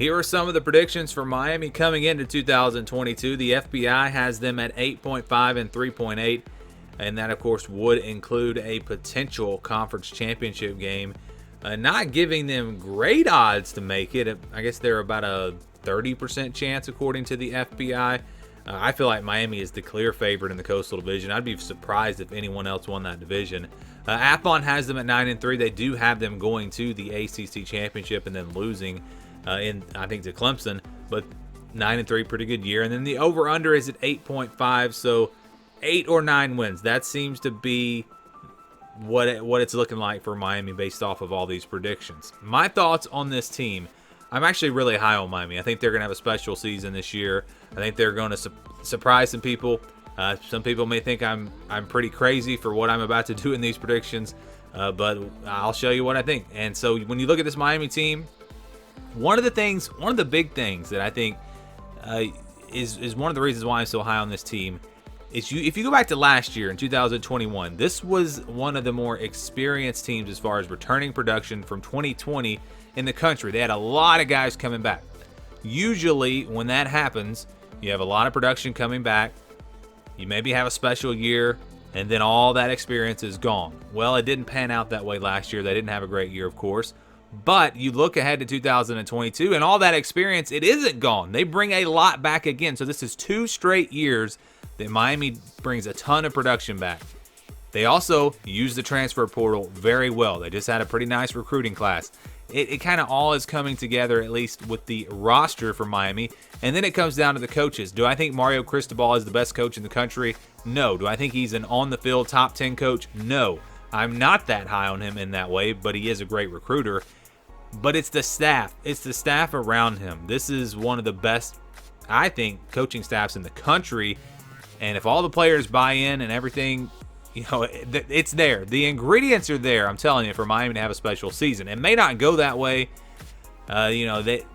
Here are some of the predictions for Miami coming into 2022. The FBI has them at 8.5 and 3.8, and that, of course, would include a potential conference championship game. Not giving them great odds to make it. I guess they're about a 30% chance, according to the FBI. I feel like Miami is the clear favorite in the Coastal Division. I'd be surprised if anyone else won that division. Athlon has them at 9 and 3. They do have them going to the ACC championship and then losing I think to Clemson, but 9 and 3, pretty good year. And then the over/under is at 8.5, so 8 or 9 wins. That seems to be what it's looking like for Miami based off of all these predictions. My thoughts on this team: I'm actually really high on Miami. I think they're going to have a special season this year. I think they're going to surprise some people. Some people may think I'm pretty crazy for what I'm about to do in these predictions, but I'll show you what I think. And so when you look at this Miami team, one of the big things that I think is one of the reasons why I'm so high on this team is if you go back to last year in 2021, this was one of the more experienced teams as far as returning production from 2020 in the country. They had a lot of guys coming back. Usually when that happens, you have a lot of production coming back. You maybe have a special year, and then all that experience is gone. Well, it didn't pan out that way last year. They didn't have a great year, of course. But you look ahead to 2022, and all that experience, it isn't gone. They bring a lot back again. So this is 2 straight years that Miami brings a ton of production back. They also use the transfer portal very well. They just had a pretty nice recruiting class. It kind of all is coming together, at least with the roster for Miami. And then it comes down to the coaches. Do I think Mario Cristobal is the best coach in the country? No. Do I think he's an on-the-field top 10 coach? No. I'm not that high on him in that way, but he is a great recruiter. But it's the staff. It's the staff around him. This is one of the best, I think, coaching staffs in the country. And if all the players buy in and everything, it's there. The ingredients are there, I'm telling you, for Miami to have a special season. It may not go that way. It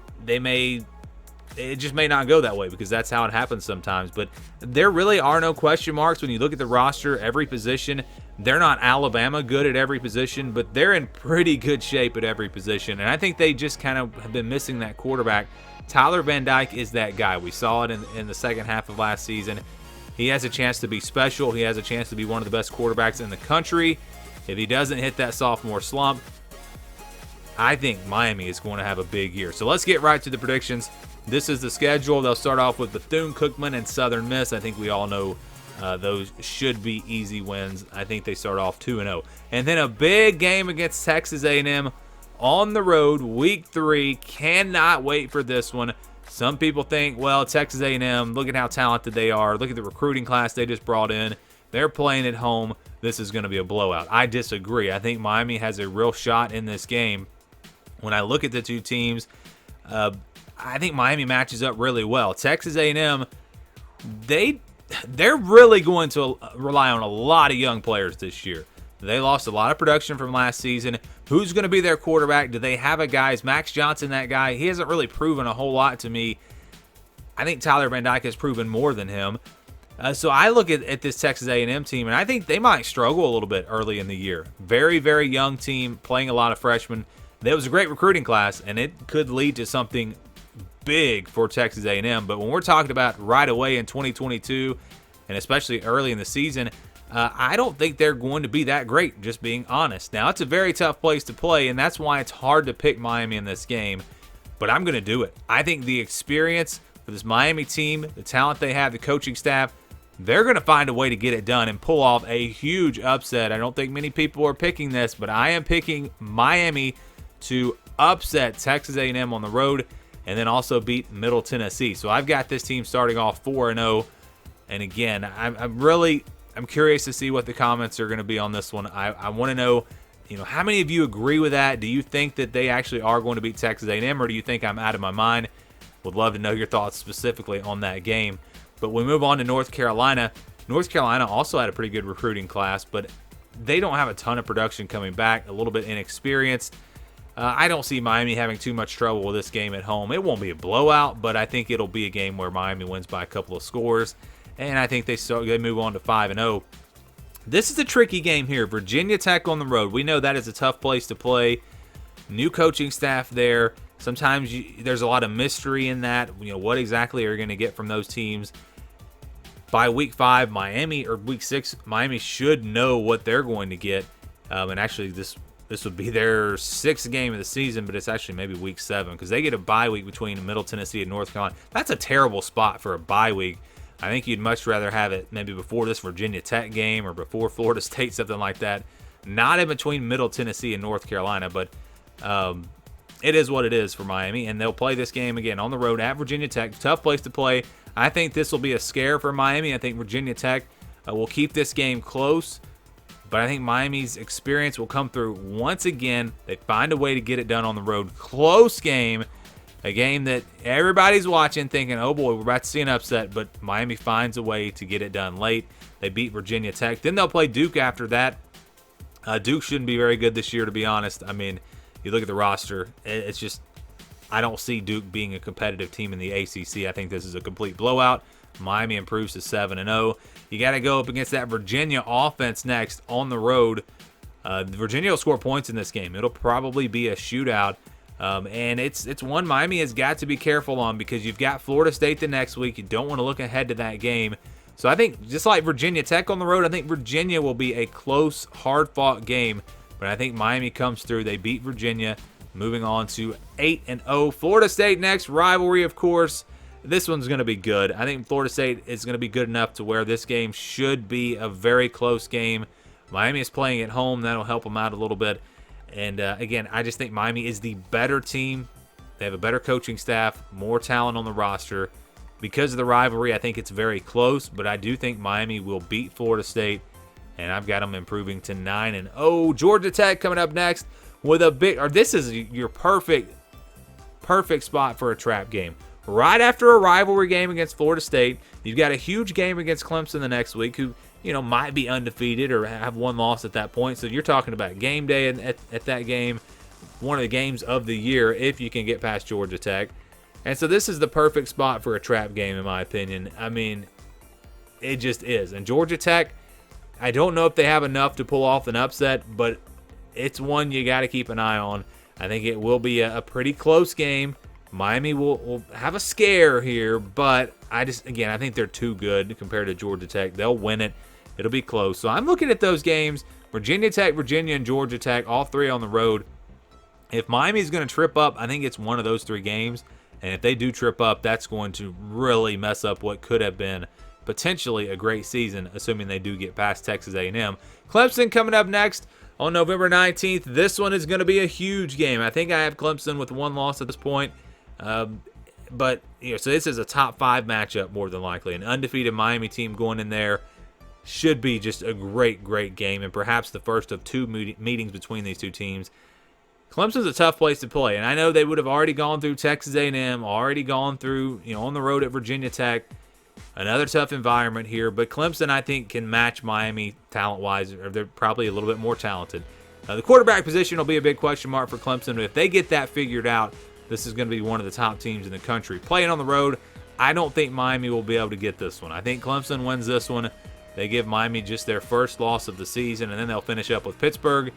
just may not go that way because that's how it happens sometimes. But there really are no question marks when you look at the roster, every position. They're not Alabama good at every position, but they're in pretty good shape at every position. And I think they just kind of have been missing that quarterback. Tyler Van Dyke is that guy. We saw it in the second half of last season. He has a chance to be special. He has a chance to be one of the best quarterbacks in the country. If he doesn't hit that sophomore slump, I think Miami is going to have a big year. So let's get right to the predictions. This is the schedule. They'll start off with Bethune-Cookman and Southern Miss. I think we all know those should be easy wins. I think they start off 2-0. And then a big game against Texas A&M on the road, week 3. Cannot wait for this one. Some people think, well, Texas A&M, look at how talented they are. Look at the recruiting class they just brought in. They're playing at home. This is going to be a blowout. I disagree. I think Miami has a real shot in this game. When I look at the two teams, I think Miami matches up really well. Texas A&M, they're really going to rely on a lot of young players this year. They lost a lot of production from last season. Who's going to be their quarterback? Do they have a guy? Is Max Johnson that guy? He hasn't really proven a whole lot to me. I think Tyler Van Dyke has proven more than him. So I look at this Texas A&M team, and I think they might struggle a little bit early in the year. Very, very young team, playing a lot of freshmen. That was a great recruiting class, and it could lead to something big for Texas A&M. But when we're talking about right away in 2022, and especially early in the season, I don't think they're going to be that great, just being honest. Now, it's a very tough place to play, and that's why it's hard to pick Miami in this game. But I'm going to do it. I think the experience for this Miami team, the talent they have, the coaching staff, they're going to find a way to get it done and pull off a huge upset. I don't think many people are picking this, but I am picking Miami to upset Texas A&M on the road and then also beat Middle Tennessee. So I've got this team starting off 4-0. And again, I'm curious to see what the comments are going to be on this one. I want to know, how many of you agree with that? Do you think that they actually are going to beat Texas A&M, or do you think I'm out of my mind? Would love to know your thoughts specifically on that game. But we move on to North Carolina. North Carolina also had a pretty good recruiting class, but they don't have a ton of production coming back, a little bit inexperienced. I don't see Miami having too much trouble with this game at home. It won't be a blowout, but I think it'll be a game where Miami wins by a couple of scores. And I think they move on to 5-0. This is a tricky game here. Virginia Tech on the road. We know that is a tough place to play. New coaching staff there. Sometimes there's a lot of mystery in that. What exactly are you going to get from those teams? By week 5, Miami, or week 6, Miami should know what they're going to get. And actually, this would be their 6th game of the season, but it's actually maybe week 7 because they get a bye week between Middle Tennessee and North Carolina. That's a terrible spot for a bye week. I think you'd much rather have it maybe before this Virginia Tech game or before Florida State, something like that. Not in between Middle Tennessee and North Carolina, but it is what it is for Miami, and they'll play this game again on the road at Virginia Tech. Tough place to play. I think this will be a scare for Miami. I think Virginia Tech will keep this game close, but I think Miami's experience will come through once again. They find a way to get it done on the road. Close game, a game that everybody's watching thinking, oh boy, we're about to see an upset, but Miami finds a way to get it done late. They beat Virginia Tech. Then they'll play Duke after that. Duke shouldn't be very good this year, to be honest. I mean, you look at the roster, it's just, I don't see Duke being a competitive team in the ACC. I think this is a complete blowout. Miami improves to 7-0. You got to go up against that Virginia offense next on the road. Virginia will score points in this game. It'll probably be a shootout. And it's one Miami has got to be careful on because you've got Florida State the next week. You don't want to look ahead to that game. So I think just like Virginia Tech on the road, I think Virginia will be a close, hard-fought game. But I think Miami comes through. They beat Virginia, moving on to 8-0. Florida State next, rivalry, of course. This one's going to be good. I think Florida State is going to be good enough to where this game should be a very close game. Miami is playing at home. That'll help them out a little bit. And, again, I just think Miami is the better team. They have a better coaching staff, more talent on the roster. Because of the rivalry, I think it's very close. But I do think Miami will beat Florida State. And I've got them improving to 9-0. Georgia Tech coming up next with a big, or this is your perfect spot for a trap game. Right after a rivalry game against Florida State, you've got a huge game against Clemson the next week, who might be undefeated or have one loss at that point. So you're talking about game day at that game, one of the games of the year if you can get past Georgia Tech. And so this is the perfect spot for a trap game, in my opinion. I mean, it just is. And Georgia Tech, I don't know if they have enough to pull off an upset, but it's one you got to keep an eye on. I think it will be a pretty close game. Miami will have a scare here, but I think they're too good compared to Georgia Tech. They'll win it. It'll be close. So I'm looking at those games, Virginia Tech, Virginia, and Georgia Tech, all three on the road. If Miami's going to trip up, I think it's one of those 3 games. And if they do trip up, that's going to really mess up what could have been potentially a great season, assuming they do get past Texas A&M. Clemson coming up next on November 19th. This one is going to be a huge game. I think I have Clemson with 1 loss at this point. But so this is a top 5 matchup more than likely. An undefeated Miami team going in there should be just a great game, and perhaps the first of 2 meetings between these 2 teams. Clemson's a tough place to play, and I know they would have already gone through Texas A&M, already gone through on the road at Virginia Tech. Another tough environment here, but Clemson, I think, can match Miami talent-wise, or they're probably a little bit more talented. The quarterback position will be a big question mark for Clemson. If they get that figured out, this is going to be one of the top teams in the country. Playing on the road, I don't think Miami will be able to get this one. I think Clemson wins this one. They give Miami just their first loss of the season, and then they'll finish up with Pittsburgh.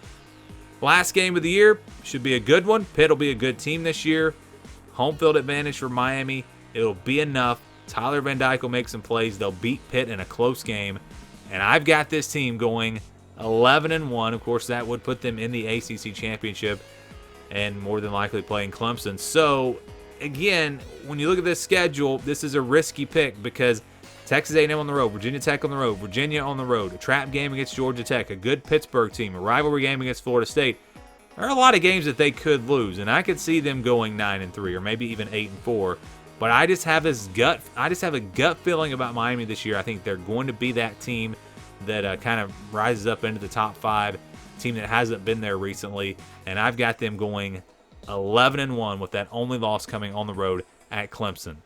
Last game of the year should be a good one. Pitt will be a good team this year. Home field advantage for Miami. It'll be enough. Tyler Van Dyke will make some plays. They'll beat Pitt in a close game. And I've got this team going 11-1. Of course, that would put them in the ACC championship and more than likely playing Clemson. So, again, when you look at this schedule, this is a risky pick because Texas A&M on the road, Virginia Tech on the road, Virginia on the road, a trap game against Georgia Tech, a good Pittsburgh team, a rivalry game against Florida State. There are a lot of games that they could lose, and I could see them going 9-3 or maybe even 8-4. But I just have a gut feeling about Miami this year. I think they're going to be that team that kind of rises up into the top 5, team that hasn't been there recently. And I've got them going 11-1 with that only loss coming on the road at Clemson.